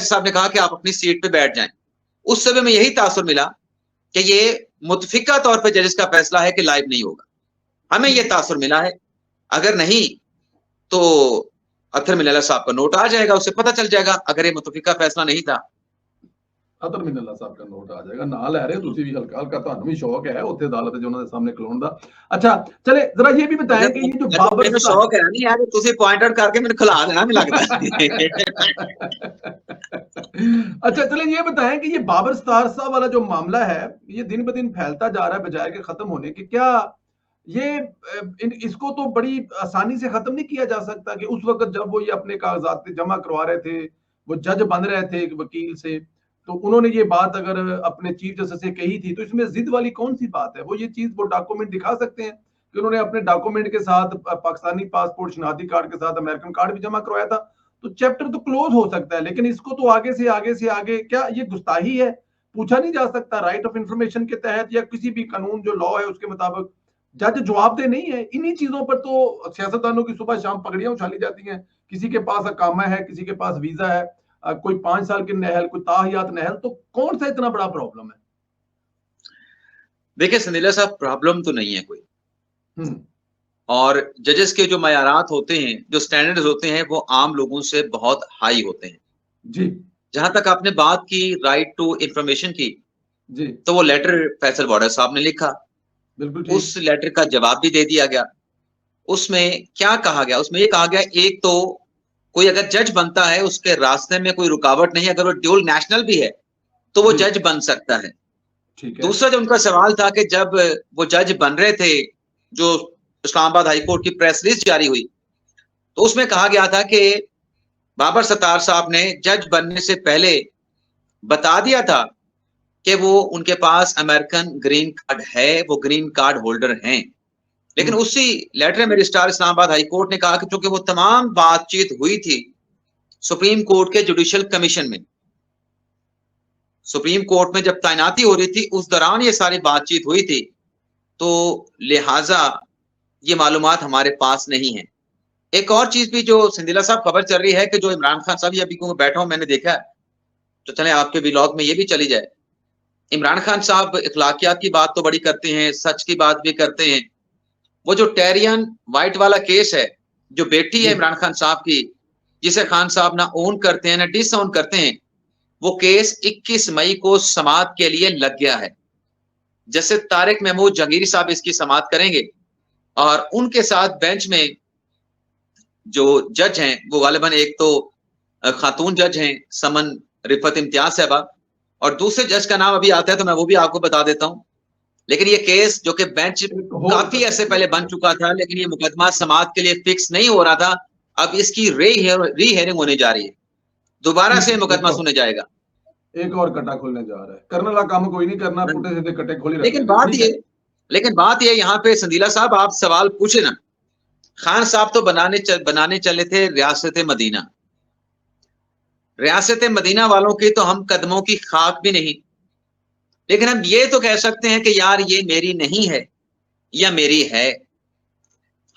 साहब ने कहा कि आप अपनी सीट पे बैठ जाएं। उस समय में यही तासुर मिला कि ये मुतफिका तौर पे जजेस का फैसला है कि लाइव नहीं होगा। हमें ये तासुर मिला है, अगर नहीं तो अतर मिनल्ला साहब का नोट आ जाएगा, उससे पता चल जाएगा अगर ये मुतफिका फैसला नहीं था। ਅਤਰ ਮਿਨੱਲਾ ਸਾਹਿਬ ਦਾ ਨੋਟ ਆ ਜਾਏਗਾ, ਨਾਲ ਲੈ ਰਹੇ ਤੁਸੀਂ ਵੀ ਹਲਕਾ ਹਲਕਾ, ਤੁਹਾਨੂੰ ਵੀ ਸ਼ੌਕ ਹੈ ਉੱਥੇ ਅਦਾਲਤ 'ਚ ਉਹਨਾਂ ਦੇ ਸਾਹਮਣੇ ਖਲੋਣ ਦਾ। अच्छा चले जरा ये भी बताएं कि ये जो बाबर ਮੈਨੂੰ ਸ਼ੌਕ ਹੈ ਨਹੀਂ ਯਾਰ, ਤੁਸੀਂ ਪੁਆਇੰਟ आउट करके मैंने खिला देना नहीं लगता। अच्छा चले ये बताएं कि ये बाबर सत्तार साहब वाला जो मामला है ये दिन ब दिन फैलता जा रहा है बजाय के खत्म होने के। क्या ये इसको तो बड़ी आसानी से खत्म नहीं किया जा सकता कि उस वक्त जब वो ये अपने कागजात जमा करवा रहे थे, वो जज बन रहे थे एक वकील से, तो उन्होंने ये बात अगर अपने चीफ जस्टिस से कही थी तो इसमें जिद वाली कौन सी बात है? वो ये चीज वो डॉक्यूमेंट दिखा सकते हैं कि उन्होंने अपने डॉक्यूमेंट के साथ पाकिस्तानी पासपोर्ट, शनाख्ती कार्ड के साथ अमेरिकन कार्ड भी जमा करवाया था, तो चैप्टर तो क्लोज हो सकता है। लेकिन इसको तो आगे से आगे क्या ये गुस्ताही है? पूछा नहीं जा सकता राइट ऑफ इंफॉर्मेशन के तहत या किसी भी कानून जो लॉ है उसके मुताबिक? जज जवाबदेह नहीं है। इन्हीं चीजों पर तो सियासतदानों की सुबह शाम पगड़ियां उछाली जाती हैं। किसी के पास अकामा है, किसी के पास वीजा है, कोई 5 साल की नहल, कोई ताहियात नहल, तो कौन सा इतना बड़ा प्रॉब्लम है? देखिए संदीला साहब, प्रॉब्लम तो नहीं है कोई, और जजेस के जो मयारात होते हैं, जो स्टैंडर्ड्स होते हैं, वो आम लोगों से बहुत हाई होते हैं जी। जहां तक आपने बात की राइट टू इंफॉर्मेशन की जी, तो वो लेटर फैसल बॉर्डर साहब ने लिखा, बिल्कुल उस लेटर का जवाब भी दे दिया गया। उसमें क्या कहा गया? उसमें ये कहा गया, एक तो कोई अगर जज बनता है उसके रास्ते में कोई रुकावट नहीं, अगर वो ड्यूल नेशनल भी है तो वो जज बन सकता है। ठीक है। दूसरा जो उनका सवाल था कि जब वो जज बन रहे थे, जो इस्लामाबाद हाई कोर्ट की प्रेस रिलीज जारी हुई, तो उसमें कहा गया था कि बाबर सत्तार साहब ने जज बनने से पहले बता दिया था कि वो उनके पास अमेरिकन ग्रीन कार्ड है, वो ग्रीन कार्ड होल्डर हैं। लेकिन उसी लेटर में रजिस्ट्रार इस्लामाबाद हाई कोर्ट ने कहा कि चूंकि वो तमाम बातचीत हुई थी सुप्रीम कोर्ट के जुडिशियल कमीशन में, सुप्रीम कोर्ट में जब तैनाती हो रही थी उस दौरान ये सारी बातचीत हुई थी, तो लिहाजा ये मालूमात हमारे पास नहीं है। एक और चीज भी जो सिंदीला साहब खबर चल रही है कि जो इमरान खान साहब, अभी को बैठा हूं मैंने देखा, तो चले आपके व्लॉग में ये भी चली जाए। इमरान खान साहब इखलाकियात की बात तो बड़ी करते हैं, सच की बात भी करते हैं। वो जो टेरियन वाइट वाला केस है, जो बेटी है इमरान खान साहब की, जिसे खान साहब ना ओन करते हैं ना डिसओन करते हैं, वो केस 21 मई को समाअत के लिए लग गया है। जैसे तारिक महमूद जहांगीरी साहब इसकी समाअत करेंगे और उनके साथ बेंच में जो जज हैं वो गालिबन एक तो खातून जज हैं समन रिफत इम्तियाज साहबा, और दूसरे जज का नाम अभी आता है तो मैं वो भी आपको बता देता हूं। लेकिन ये केस जो कि बेंच काफी अरसे पहले बन चुका था, लेकिन ये मुकदमा समाअत के लिए फिक्स नहीं हो रहा था, अब इसकी री हियरिंग होने जा रही है, दोबारा से मुकदमा सुने जाएगा। एक और कटा खोलने जा रहा है, करने वाला काम कोई नहीं करना, पुटे सीधे कटे खोली। लेकिन बात ये यहाँ पे संदीला साहब, आप सवाल पूछे ना, खान साहब तो बनाने चले थे रियासत मदीना। रियासत मदीना वालों की तो हम कदमों की खाक भी नहीं, लेकिन हम ये तो कह सकते हैं कि यार ये मेरी नहीं है या मेरी है।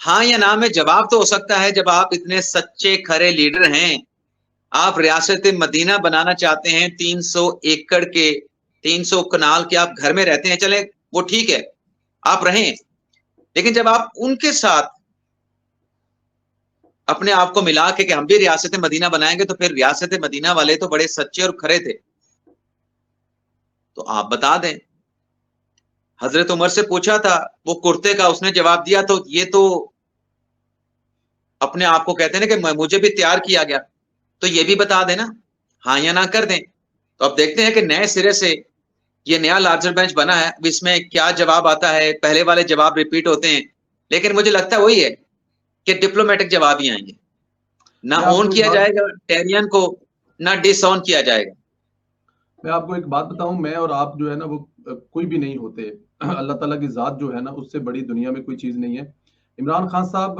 हाँ या ना में जवाब तो हो सकता है, जब आप इतने सच्चे खरे लीडर हैं, आप रियासत मदीना बनाना चाहते हैं, 300 एकड़ के 300 कनाल के आप घर में रहते हैं, चले वो ठीक है आप रहें, लेकिन जब आप उनके साथ अपने आप को मिला के कि हम भी रियासत मदीना बनाएंगे, तो फिर रियासत मदीना वाले तो बड़े सच्चे और खरे थे। तो आप बता दें, हजरत उमर से पूछा था वो कुर्ते का, उसने जवाब दिया, तो ये तो अपने आप को कहते हैं ना कि मुझे भी तैयार किया गया, तो ये भी बता देना, हाँ या ना कर दें। तो अब देखते हैं कि नए सिरे से ये नया लार्जर बेंच बना है, अब इसमें क्या जवाब आता है। पहले वाले जवाब रिपीट होते हैं, लेकिन मुझे लगता है वही है कि डिप्लोमेटिक जवाब ही आएंगे, ना ऑन किया जाएगा टेरियन को, ना डिसऑन किया जाएगा। मैं आपको एक बात बताऊं, मैं और आप जो है ना वो कोई भी नहीं होते। अल्लाह ताला की जात जो है ना उससे बड़ी दुनिया में कोई चीज नहीं है। इमरान खान साहब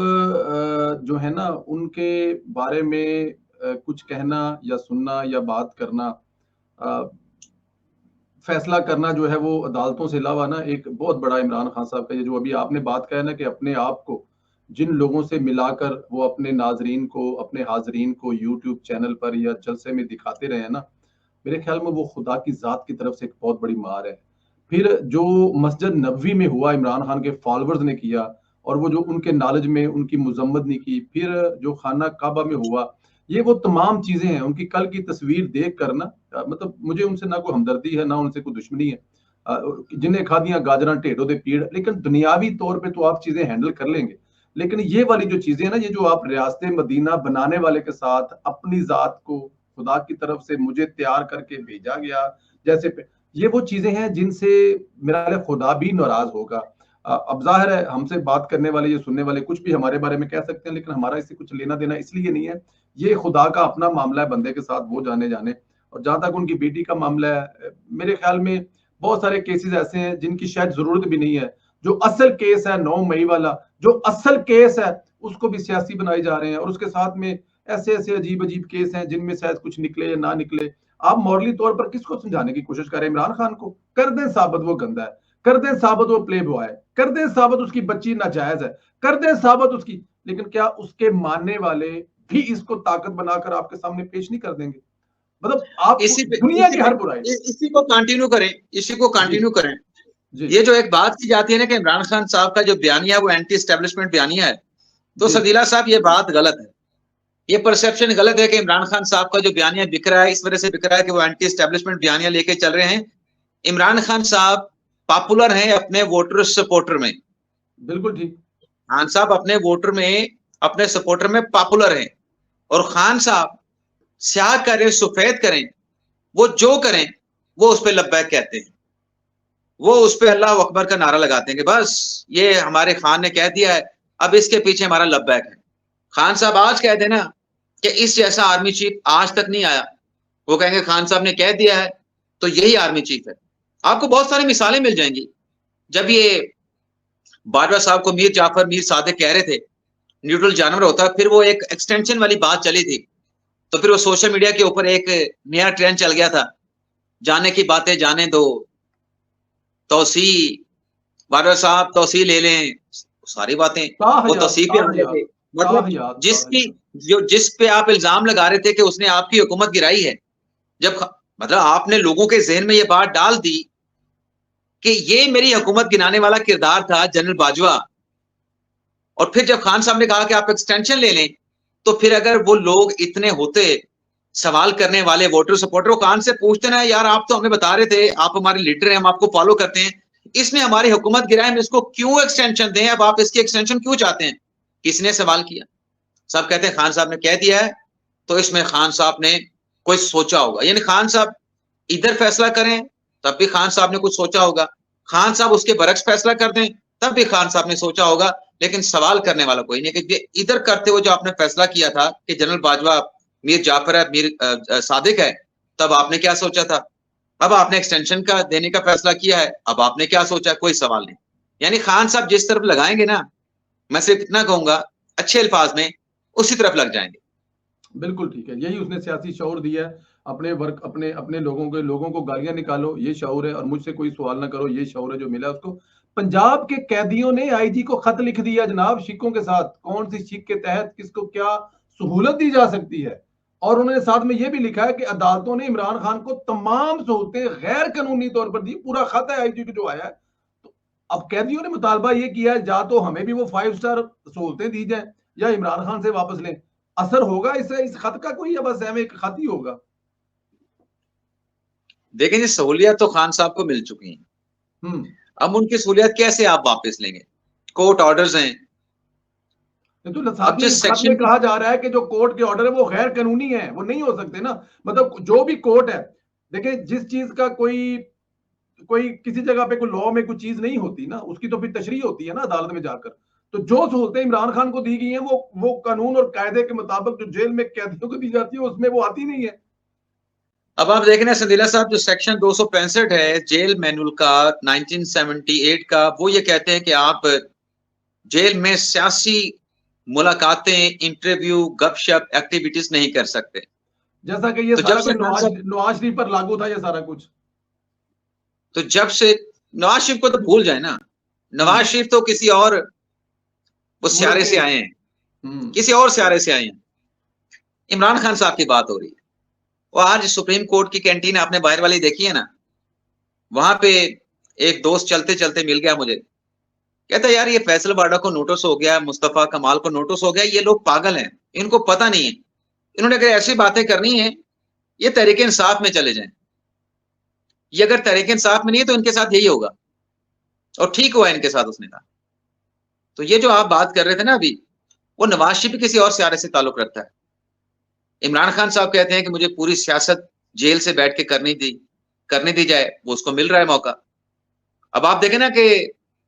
जो है ना उनके बारे में कुछ कहना या सुनना या बात करना, फैसला करना जो है वो अदालतों से अलावा ना, एक बहुत बड़ा इमरान खान साहब का ये जो अभी आपने बात कहा ना कि अपने आप को जिन लोगों से मिलाकर वो अपने नाजरीन को, अपने हाजरीन को यूट्यूब चैनल पर या जलसे में दिखाते रहे हैं ना, मेरे ख्याल में वो खुदा की जात की तरफ से एक बहुत बड़ी मार है। फिर जो मस्जिद नबवी में हुआ, इमरान खान के फॉलोअर्स ने किया, और वो जो उनके नॉलेज में उनकी मजम्मत नहीं की, फिर जो खाना काबा में हुआ, ये वो तमाम चीजें हैं। उनकी कल की तस्वीर देख कर ना, मतलब मुझे उनसे ना कोई हमदर्दी है, ना उनसे कोई दुश्मनी है। जिन्हें खा दिया गाजरा ढेडों दे पीड़, लेकिन दुनियावी तौर पे तो आप चीजें हैंडल कर लेंगे। लेकिन ये वाली जो चीजें हैं ना, ये जो आप रियासत मदीना बनाने वाले के साथ अपनी जात को खुदा की तरफ से मुझे तैयार करके भेजा गया जैसे ये वो चीजें हैं जिनसे मेरा ख्याल है खुदा भी नाराज होगा। अब जाहिर है हमसे बात करने वाले, ये सुनने वाले कुछ भी हमारे बारे में कह सकते हैं, लेकिन हमारा इससे कुछ लेना देना इसलिए नहीं है। ये खुदा का अपना मामला है बंदे के साथ, वो जाने। और जहां तक उनकी बेटी का मामला है, मेरे ख्याल में बहुत सारे केसेस ऐसे हैं जिनकी शायद जरूरत भी नहीं है। जो असल केस है 9 मई वाला, जो असल केस है, उसको भी सियासी बनाए जा रहे हैं, और उसके साथ में ऐसे ऐसे अजीब अजीब केस हैं जिनमें शायद कुछ निकले या ना निकले। आप मॉरली तौर पर किसको समझाने की कोशिश कर रहे हैं? इमरान खान को कर दें साबित वो गंदा है, कर दें साबित वो प्ले बॉय है, कर दें साबित उसकी बच्ची नाजायज है, कर दें साबित उसकी, लेकिन क्या उसके मानने वाले भी इसको ताकत बनाकर आपके सामने पेश नहीं कर देंगे? मतलब आप दुनिया की हर बुराई इसी को कंटिन्यू करें, इसी को कंटिन्यू करें। ये जो एक बात की जाती है ना कि इमरान खान साहब का जो बयानिया है वो एंटी एस्टेब्लिशमेंट बयानिया है, तो सदीला साहब ये बात गलत है। ये परसेप्शन गलत है कि इमरान खान साहब का जो बयानिया बिक रहा है इस वजह से बिक रहा है कि वो एंटी एस्टेब्लिशमेंट बयानिया लेके चल रहे हैं। इमरान खान साहब पॉपुलर हैं अपने वोटर सपोर्टर में। बिल्कुल ठीक। खान साहब अपने वोटर में, अपने सपोर्टर में पॉपुलर हैं, और खान साहब स्याह करें सफेद करें, वो जो करें वो उस पर लब्बैक कहते हैं, वो उस पर अल्लाह अकबर का नारा लगाते हैं कि बस ये हमारे खान ने कह दिया है, अब इसके पीछे हमारा लब्बैक है। खान साहब आज कह देना कि इस जैसा आर्मी चीफ आज तक नहीं आया, वो कहेंगे खान साहब ने कह दिया है तो यही आर्मी चीफ है। आपको बहुत सारी मिसालें मिल जाएंगी। जब ये बाजवा साहब को मीर जाफर मीर सादिक कह रहे थे न्यूट्रल जानवर होता, फिर वो एक एक्सटेंशन वाली बात चली थी, तो फिर वो सोशल मीडिया के ऊपर एक नया ट्रेंड चल गया था, जाने की बातें जाने दो, तौसी बाजवा साहब तौसी ले लें, सारी बातें वो तौसी पे हमले थे। मतलब जिस पे आप इल्जाम लगा रहे थे कि उसने आपकी हुकूमत गिराई है, जब मतलब आपने लोगों के जहन में ये बात डाल दी कि ये मेरी हुकूमत गिराने वाला किरदार था जनरल बाजवा, और फिर जब खान साहब ने कहा कि आप एक्सटेंशन ले लें, तो फिर अगर वो लोग इतने होते सवाल करने वाले वोटर सपोर्टर, खान से पूछते ना यार आप तो हमें बता रहे थे आप हमारे लीडर हैं, हम आपको फॉलो करते हैं, इसने हमारी हुकूमत गिराई, हम इसको क्यों एक्सटेंशन दें, अब आप इसकी एक्सटेंशन क्यों चाहते हैं? किसने सवाल किया? सब कहते हैं खान साहब ने कह दिया है, तो इसमें खान साहब ने कोई सोचा होगा। यानी खान साहब इधर फैसला करें तब भी खान साहब ने कुछ सोचा होगा, खान साहब उसके बरक्स फैसला कर दें तब भी खान साहब ने सोचा होगा, लेकिन सवाल करने वाला कोई नहीं कि इधर करते हुए जो आपने फैसला किया था कि जनरल बाजवा मीर जाफर है, मीर सादिक है, तब आपने क्या सोचा था? अब आपने एक्सटेंशन का देने का फैसला किया है, अब आपने क्या सोचा? कोई सवाल नहीं। यानी खान साहब जिस तरफ लगाएंगे ना, मैं सिर्फ इतना कहूंगा अच्छे अल्फाज में, उसी तरफ लग जाएंगे। बिल्कुल ठीक है, यही उसने सियासी शऊर दिया है। अपने वर्क अपने अपने लोगों को गालियां निकालो, ये शऊर है, और मुझसे कोई सवाल ना करो, ये शऊर है जो मिला उसको। पंजाब के कैदियों ने आईजी को खत लिख दिया जनाब, सिखों के साथ कौन सी सिख के तहत किसको क्या सहूलत दी जा सकती है, और उन्होंने साथ में यह भी लिखा है कि अदालतों ने इमरान खान को तमाम सहूलतें गैर कानूनी तौर पर दी। पूरा खत है आईजी को जो आया है। तो अब कैदियों ने मुतालबा ये किया है, या तो हमें भी वो 5 स्टार सहूलतें दी जाए या इमरान खान से वापस लें। असर होगा इससे, इस खत का कोई, या बस हमें एक खत ही होगा? देखें जी, सहूलियत तो खान साहब को मिल चुकी है, अब उनकी सहूलियत कैसे आप वापस लेंगे? कोर्ट ऑर्डर्स हैं। तो अब जिस खत में कहा जा रहा है कि जो कोर्ट के ऑर्डर है वो गैर कानूनी है, वो नहीं हो सकते ना। मतलब जो भी कोर्ट है, देखिए जिस चीज का कोई किसी जगह पे कोई लॉ में कोई चीज नहीं होती ना, उसकी तो फिर तशरीह होती है ना अदालत में जाकर। तो जो सहूलतें इमरान खान को दी गई हैं वो कानून और कायदे के मुताबिक जो जेल में कैदियों को दी जाती है उसमें वो आती नहीं है। अब आप देख रहे हैं संदीला साहब, जो सेक्शन 265 है जेल मैनुअल का 1978 का, वो ये कहते हैं कि आप जेल में सियासी मुलाकातें, इंटरव्यू, गपशप, एक्टिविटीज नहीं कर सकते। जैसा कि ये तो सारा नवाज शरीफ पर लागू था ये सारा कुछ। तो जब से नवाज शरीफ को तो भूल जाए ना, नवाज शरीफ तो किसी और वो स्यारे से आए हैं, किसी और स्यारे से आए हैं। इमरान खान साहब की बात हो रही है। वो आज सुप्रीम कोर्ट की कैंटीन आपने बाहर वाली देखी है ना, वहां पे एक दोस्त चलते चलते मिल गया मुझे, कहता यार ये फैसल बाडा को नोटिस हो गया, मुस्तफा कमाल को नोटिस हो गया, ये लोग पागल हैं, इनको पता नहीं है, इन्होंने अगर ऐसी बातें करनी है ये तहरीक इंसाफ में चले जाएं। ये अगर तहरीक इंसाफ में नहीं है तो इनके साथ यही होगा, और ठीक हुआ इनके साथ, उसने कहा। तो ये जो आप बात कर रहे थे ना अभी, वो नवाज शरीफ भी किसी और स्यारे से ताल्लुक रखता है। इमरान खान साहब कहते हैं कि मुझे पूरी सियासत जेल से बैठ के करने दी जाए, वो उसको मिल रहा है मौका। अब आप देखें ना कि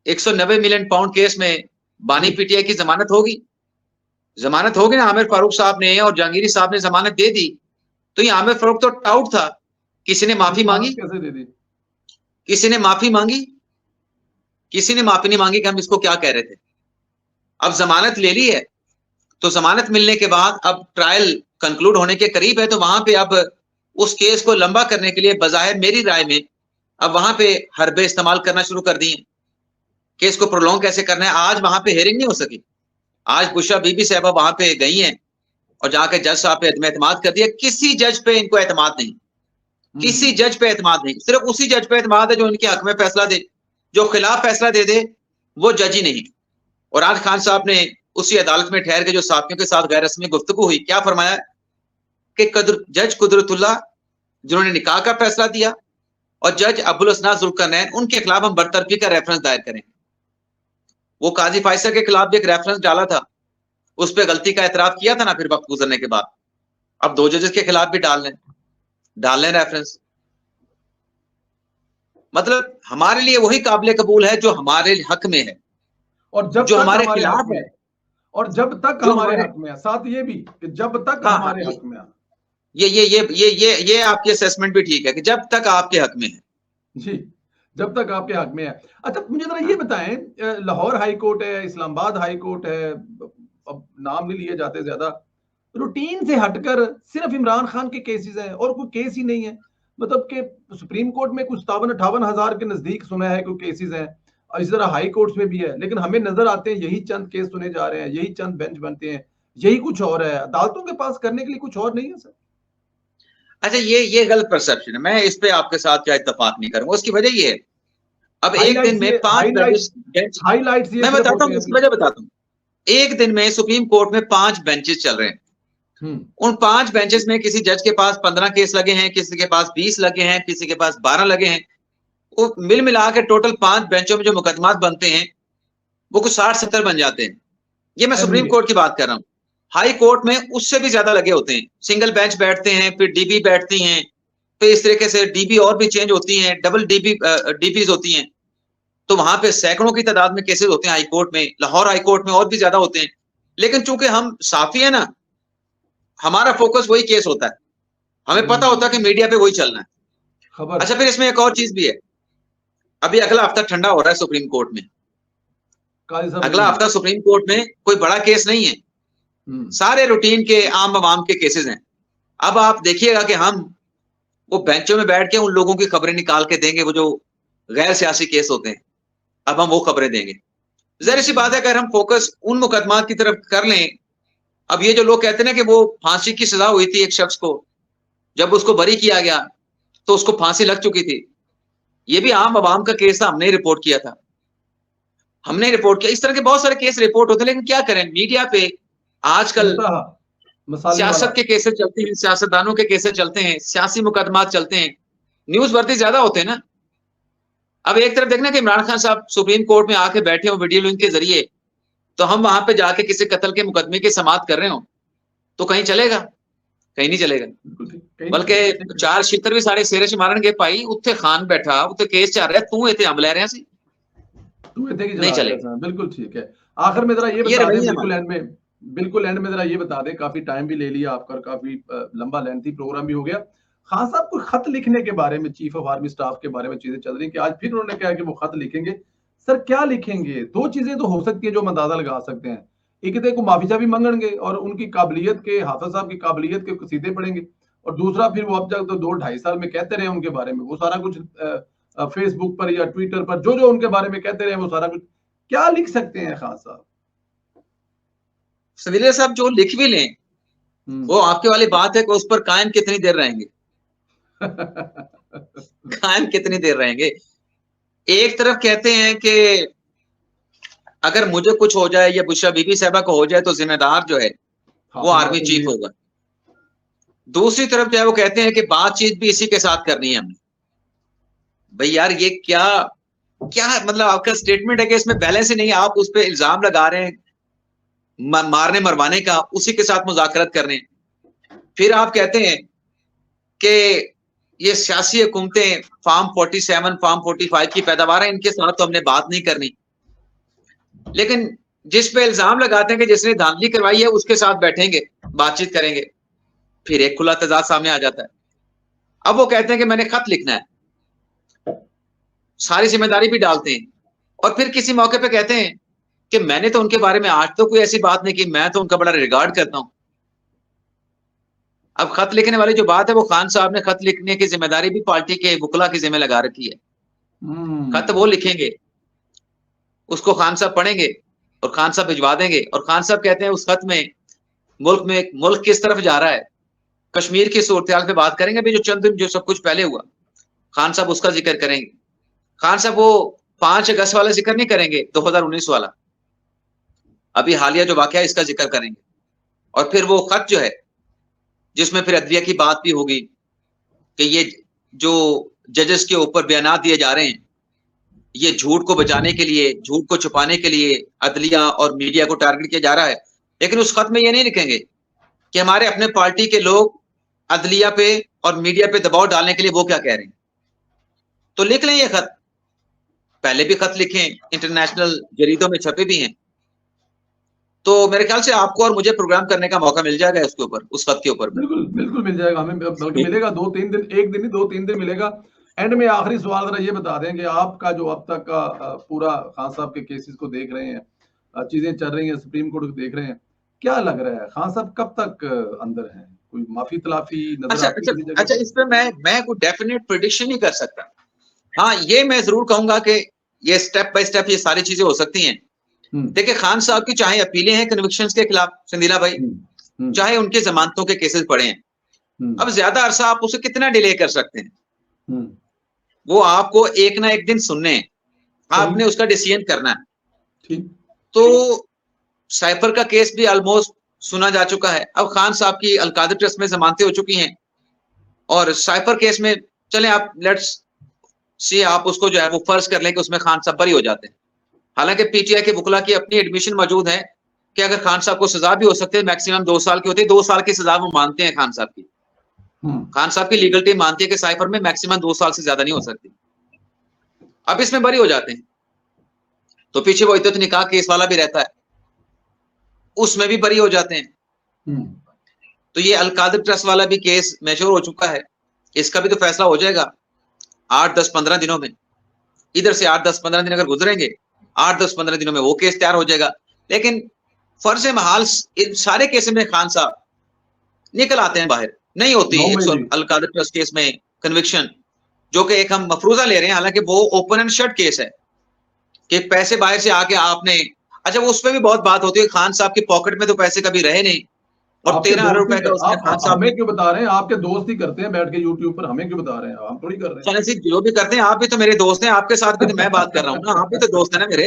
190 मिलियन पाउंड केस में बानी पीटीआई की जमानत होगी ना, आमिर फारूक साहब ने और जहांगीरी साहब ने जमानत दे दी। तो ये आमिर फारूक तो टाउट था, किसी ने माफी मांगी? कैसे दे दी? किसी ने माफी मांगी? किसी ने माफी नहीं मांगी कि हम इसको क्या कह रहे थे। अब जमानत ले ली है, तो जमानत मिलने के बाद अब ट्रायल कंक्लूड होने के करीब है, तो वहां पे अब उस केस को लंबा करने के लिए बजाय मेरी राय में अब वहां पे हरबे इस्तेमाल करना शुरू कर दिए। केस को प्रोलॉन्ग कैसे करना है। आज वहां पे हेयरिंग नहीं हो सकी, आज बुशरा बीबी साहबा वहां पे गई हैं और जाके जज साहब पे एतमाद कर दिया। किसी जज पे इनको एतमाद नहीं, किसी जज पे एतमाद नहीं, सिर्फ उसी जज पे एतमाद है जो इनके हक में फैसला दे, जो खिलाफ फैसला दे दे वो जज ही नहीं। और आज खान साहब ने उसी अदालत में ठहर के जो साथियों के साथ गैर रस्मी गुफ्तगू हुई, क्या फरमाया कि जज कुदरतुल्लाह जिन्होंने निकाह का फैसला दिया और जज अब्दुल हसनान जुल्करनैन, उनके खिलाफ हम बरतरफी का रेफरेंस दायर करें। वो काजी फाइसर के खिलाफ भी एक रेफरेंस डाला था, उस पर गलती का एतराफ किया था ना फिर वक्त गुजरने के बाद। अब 2 जजेस के खिलाफ भी डाल लें रेफरेंस। मतलब हमारे लिए वही काबिल कबूल है जो हमारे हक में है, और जब जो हमारे खिलाफ है, और जब तक हमारे हक में है। साथ ये भी कि जब तक हमारे हक में है। ये आपकी असेसमेंट भी ठीक है कि जब तक आपके हक में है जी, जब तक आपके हक में है। अच्छा मुझे जरा ये बताएं, लाहौर हाई कोर्ट है, इस्लामाबाद हाई कोर्ट है, अब नाम नहीं लिए जाते ज्यादा, रूटीन से हटकर सिर्फ इमरान खान के केसेस हैं और कोई केस ही नहीं है। मतलब कि सुप्रीम कोर्ट में कुछ 57-58 हजार के नजदीक सुना है कोई केसेस हैं, और इस तरह हाई कोर्ट्स में भी है, लेकिन हमें नजर आते हैं यही चंद केस सुने जा रहे हैं, यही चंद बेंच बनते हैं, यही कुछ और है। अदालतों के पास करने के लिए कुछ और नहीं है सर। अच्छा, ये गलत परसेप्शन है, मैं इस पे आपके साथ क्या इत्तेफाक नहीं करूंगा। उसकी वजह ये है, अब एक दिन में 5 हाईलाइट्स मैं बताता हूँ, इसकी वजह बताता हूँ। एक दिन में सुप्रीम कोर्ट में 5 बेंचेस चल रहे हैं। उन 5 बेंचेस में किसी जज के पास 15 केस लगे हैं, किसी के पास 20 लगे हैं, किसी के पास 12 लगे हैं। वो मिल मिला के टोटल 5 बेंचों में जो मुकदमात बनते हैं वो कुछ 60-70 बन जाते हैं। ये मैं सुप्रीम कोर्ट की बात कर रहा हूँ। हाई कोर्ट में उससे भी ज्यादा लगे होते हैं, सिंगल बेंच बैठते हैं, फिर डीबी बैठती हैं, फिर इस तरीके से डीबी और भी चेंज होती हैं, डबल डीबीज होती हैं। तो वहां पे सैकड़ों की तादाद में केसेस होते हैं हाई कोर्ट में, लाहौर हाई कोर्ट में और भी ज्यादा होते हैं। लेकिन चूंकि हम साफी है ना, हमारा फोकस वही केस होता है, हमें पता होता है कि मीडिया पे वही चलना है। अच्छा, फिर इसमें एक और चीज भी है, अभी अगला हफ्ता ठंडा हो रहा है सुप्रीम कोर्ट में, अगला हफ्ता सुप्रीम कोर्ट में कोई बड़ा केस नहीं है, सारे रूटीन के आम आवाम के केसेस हैं। अब आप देखिएगा कि हम वो बेंचों में बैठ के उन लोगों की खबरें निकाल के देंगे, वो जो गैर सियासी केस होते हैं, अब हम वो खबरें देंगे। जाहिर सी बात है, अगर हम फोकस उन मुकदमात की तरफ कर लें, अब ये जो लोग कहते हैं ना कि वो फांसी की सजा हुई थी एक शख्स को, जब उसको बरी किया गया तो उसको फांसी लग चुकी थी, ये भी आम आवाम का केस था, हमने रिपोर्ट किया था, हमने रिपोर्ट किया। इस तरह के बहुत सारे केस रिपोर्ट होते हैं, लेकिन क्या करें, मीडिया पे आजकल सियासत के केसेस चलते हैं, सियासतदानों के केसेस चलते हैं, सियासी मुकदमात चलते हैं, न्यूज वर्दी ज्यादा होते हैं ना। अब एक तरफ देखना कि इमरान खान साहब सुप्रीम कोर्ट में आके बैठे हो वीडियो लिंक के जरिए, तो हम वहां पे जाके किसी कत्ल के मुकदमे की समाअत कर रहे हो तो कहीं चलेगा? कहीं नहीं चलेगा। बल्कि 4 छितर भी सारे सिरे च मारन गए भाई, उत्थे खान बैठा, उत्थे केस चल रहा है, तू इत्थे हम ले रहे हैं, नहीं चलेगा। बिल्कुल ठीक है। आखिर में जरा ये बता दें, बिल्कुल एंड में जरा ये बता दें, काफी टाइम भी ले लिया आपका, काफी लंबा लेंथी प्रोग्राम भी हो गया। खान साहब को खत लिखने के बारे में, चीफ ऑफ आर्मी स्टाफ के बारे में चीजें चल रही कि आज फिर उन्होंने कहा कि वो खत लिखेंगे। सर क्या लिखेंगे? 2 चीजें तो हो सकती है जो हम अंदाजा लगा सकते हैं। एक देखो माफीजा भी मांगेंगे और उनकी काबिलियत के, हाफिज साहब की काबिलियत के सीधे पड़ेंगे, और दूसरा फिर वो अब तक तो 2-2.5 साल में कहते रहे उनके बारे में, वो सारा कुछ फेसबुक पर या ट्विटर पर जो जो उनके बारे में कहते रहे वो सारा कुछ क्या लिख सकते हैं खान साहब? संदीला साहब जो लिख भी लें, वो आपके वाली बात है कि उस पर कायम कितनी देर रहेंगे। कायम कितनी देर रहेंगे। एक तरफ कहते हैं कि अगर मुझे कुछ हो जाए या बुशरा बीबी साहबा को हो जाए तो जिम्मेदार जो है वो आर्मी चीफ होगा। दूसरी तरफ जो है वो कहते हैं कि बातचीत भी इसी के साथ करनी है हमने। भाई यार ये क्या क्या मतलब आपका स्टेटमेंट है कि इसमें बैलेंस ही नहीं है। आप उस पर इल्जाम लगा रहे हैं मारने मरवाने का, उसी के साथ मुज़ाकरत करने। फिर आप कहते हैं कि ये सियासी हुकूमतें फार्म 47 फार्म 45 की पैदावार है, इनके साथ तो हमने बात नहीं करनी। लेकिन जिस पे इल्जाम लगाते हैं कि जिसने धांधली करवाई है उसके साथ बैठेंगे, बातचीत करेंगे, फिर एक खुला तजाद सामने आ जाता है। अब वो कहते हैं कि मैंने खत लिखना है, सारी जिम्मेदारी भी डालते हैं, और फिर किसी मौके पे कहते हैं कि मैंने तो उनके बारे में आज तो कोई ऐसी बात नहीं की, मैं तो उनका बड़ा रिगार्ड करता हूं। अब खत लिखने वाली जो बात है, वो खान साहब ने खत लिखने की जिम्मेदारी भी पार्टी के वुकला की जिम्मे लगा रखी है। खत वो लिखेंगे, उसको खान साहब पढ़ेंगे और खान साहब भिजवा देंगे, और खान साहब कहते हैं उस खत में मुल्क किस तरफ जा रहा है, कश्मीर की सूरत पे बात करेंगे। भी जो चंद दिन जो सब कुछ पहले हुआ, खान साहब उसका जिक्र करेंगे। खान साहब वो 5 अगस्त वाला जिक्र नहीं करेंगे, 2019 वाला, अभी हालिया जो वाकया इसका जिक्र करेंगे। और फिर वो खत जो है जिसमें फिर अदलिया की बात भी होगी कि ये जो जजेस के ऊपर बयान दिए जा रहे हैं, ये झूठ को बचाने के लिए, झूठ को छुपाने के लिए अदलिया और मीडिया को टारगेट किया जा रहा है। लेकिन उस खत में ये नहीं लिखेंगे कि हमारे अपने पार्टी के लोग अदलिया पे और मीडिया पे दबाव डालने के लिए वो क्या कह रहे हैं। तो लिख लें ये खत, पहले भी खत लिखे, इंटरनेशनल जरीदों में छपे भी हैं। तो मेरे ख्याल से आपको और मुझे प्रोग्राम करने का मौका मिल जाएगा इसके ऊपर, उस खत के ऊपर। बिल्कुल बिल्कुल मिल जाएगा हमें, बल्कि मिलेगा 2-3 दिन, एक दिन नहीं 2-3 दिन मिलेगा। एंड में आखिरी सवाल जरा ये बता दें कि आपका जो अब तक का पूरा खान साहब के केसेस को देख रहे हैं, चीजें चल रही हैं, सुप्रीम कोर्ट को देख रहे हैं, क्या लग रहा है खान साहब कब तक अंदर हैं? कोई माफी तलाफी नजर आती है किसी जगह? अच्छा, इस पे मैं कोई डेफिनेट प्रेडिक्शन नहीं कर सकता। हाँ, ये मैं जरूर कहूंगा कि ये स्टेप बाय स्टेप ये सारी चीजें हो सकती हैं। देखिए, खान साहब की चाहे अपीलें हैं कन्विक्शंस के खिलाफ, संदीला भाई, चाहे उनके जमानतों के केसेस पड़े हैं, अब ज्यादा अरसा आप उसे कितना डिले कर सकते हैं? वो आपको एक ना एक दिन सुनने, आपने उसका डिसीजन करना है। तो साइफर का केस भी ऑलमोस्ट सुना जा चुका है। अब खान साहब की अलकादर ट्रस्ट में जमानतें हो चुकी हैं, और साइफर केस में चले आप लेट्स सी, आप उसको जो है वो फर्ज कर लें कि उसमें खान साहब बरी हो जाते हैं। हालांकि पीटीआई के वुकला की अपनी एडमिशन मौजूद है कि अगर खान साहब को सजा भी हो सकती है, मैक्सिमम 2 साल की होती है, 2 साल की सजा वो मानते हैं खान साहब की। खान साहब की लीगल टीम मानती है कि साइफर में मैक्सिमम 2 साल से ज्यादा नहीं हो सकती। अब इसमें बरी हो जाते हैं, तो पीछे वो इद्दत निकाह केस वाला भी रहता है, उसमें भी बरी हो जाते हैं। तो ये अलकादर ट्रस्ट वाला भी केस मैच्योर हो चुका है, इसका भी तो फैसला हो जाएगा 8-10-15 दिनों में। इधर से 8-10-15 दिन अगर गुजरेंगे, 8-10-15 दिनों में वो केस तैयार हो जाएगा। लेकिन फर्ज महाल इन सारे केस में खान साहब निकल आते हैं बाहर, नहीं होती अलकादर ट्रस्ट केस में कन्विक्शन, जो कि एक हम मफरूजा ले रहे हैं, हालांकि वो ओपन एंड शट केस है कि पैसे बाहर से आके आपने, अच्छा वो उसमें भी बहुत बात होती है, खान साहब की पॉकेट में तो पैसे कभी रहे नहीं, और 13 अरब रुपए का उसने खान साहब हमें क्यों बता रहे हैं? आपके दोस्त ही करते हैं बैठ के यूट्यूब पर, हमें क्यों बता रहे हैं? हम थोड़ी कर रहे हैं। जो भी करते हैं, आप भी तो मेरे दोस्त हैं, आपके साथ भी तो मैं बात कर रहा हूँ ना, आप भी तो दोस्त है ना मेरे,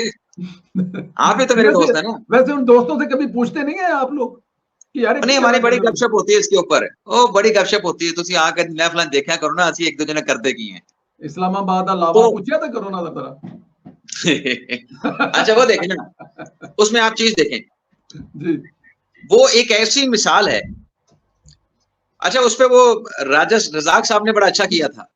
आप भी तो मेरे दोस्त है ना। वैसे उन दोस्तों से कभी पूछते नहीं है आप लोग कि यार नहीं, हमारी बड़ी गपशप होती है इसके ऊपर, ओ बड़ी गपशप होती है, तुसी आके महफिल देखा करो ना, ਅਸੀਂ एक दूजे ने करते की हैं। इस्लामाबाद का लावा पूछा था कोरोना का तरह। अच्छा वो देखें ना, उसमें आप चीज देखें जी, वो एक ऐसी मिसाल है। अच्छा, उस पे वो रजाक साहब ने बड़ा अच्छा किया था,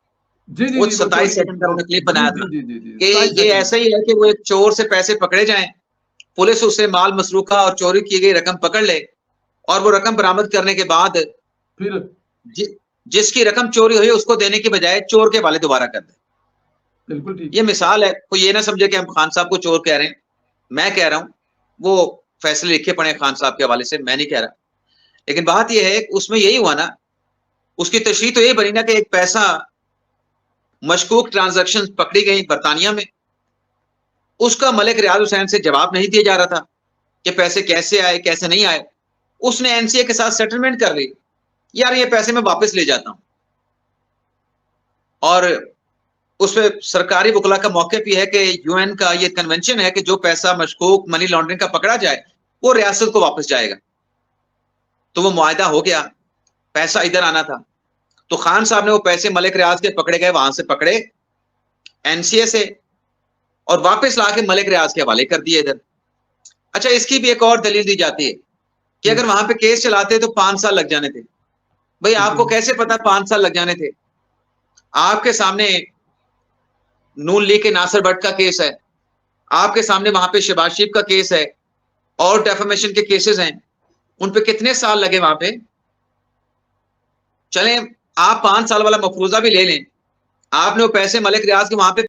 जी जी, वो 27 सेकंड का उन्होंने क्लिप बनाया था कि ये ऐसा ही है कि वो एक चोर से पैसे पकड़े जाएं, पुलिस उससे माल मसरूका और चोरी की गई रकम पकड़ ले, और वो रकम बरामद करने के बाद फिर जिसकी रकम चोरी हुई उसको देने की बजाय चोर के वाले दोबारा कर दे। बिल्कुल ठीक। ये मिसाल है, कोई ये ना समझे कि हम खान साहब को चोर कह रहे हैं। मैं कह रहा हूं वो फैसले लिखे पड़े खान साहब के हवाले से, मैं नहीं कह रहा। लेकिन बात यह है उसमें यही हुआ ना, उसकी तशरीह तो यही बनी ना कि एक पैसा मशकूक ट्रांजैक्शन पकड़ी गई बरतानिया में, उसका मलिक रियाज हुसैन से जवाब नहीं दिया जा रहा था, कि पैसे कैसे आए कैसे नहीं आए, उसने एनसीए के साथ सेटलमेंट कर ली, यार ये पैसे मैं वापस ले जाता हूं। और उसमें सरकारी वकला का मौक़िफ़ ये है कि यूएन का ये कन्वेंशन है कि जो पैसा मशकूक मनी लॉन्ड्रिंग का पकड़ा जाए, वो रियासत को वापस जाएगा। तो वो मुआहदा हो गया, पैसा इधर आना था। तो खान साहब ने वो पैसे मलिक रियाज के पकड़े गए, वहां से पकड़े एनसीए से, और वापस लाके मलिक रियाज के हवाले कर दिए इधर। अच्छा, इसकी भी एक और दलील दी जाती है कि अगर वहां पे केस चलाते तो 5 साल लग जाने थे। भाई आपको कैसे पता 5 साल लग जाने थे? आपके सामने नून लीग के नासिर भट्ट का केस है, आपके सामने वहां पे शहबाज शरीफ का केस है, और डेफेमेशन के केसेस हैं, उन पे कितने साल लगे वहां पे? चलें आप 5 साल वाला मफरूजा भी ले लें, आपने वो पैसे मलिक रियाज के वहां पे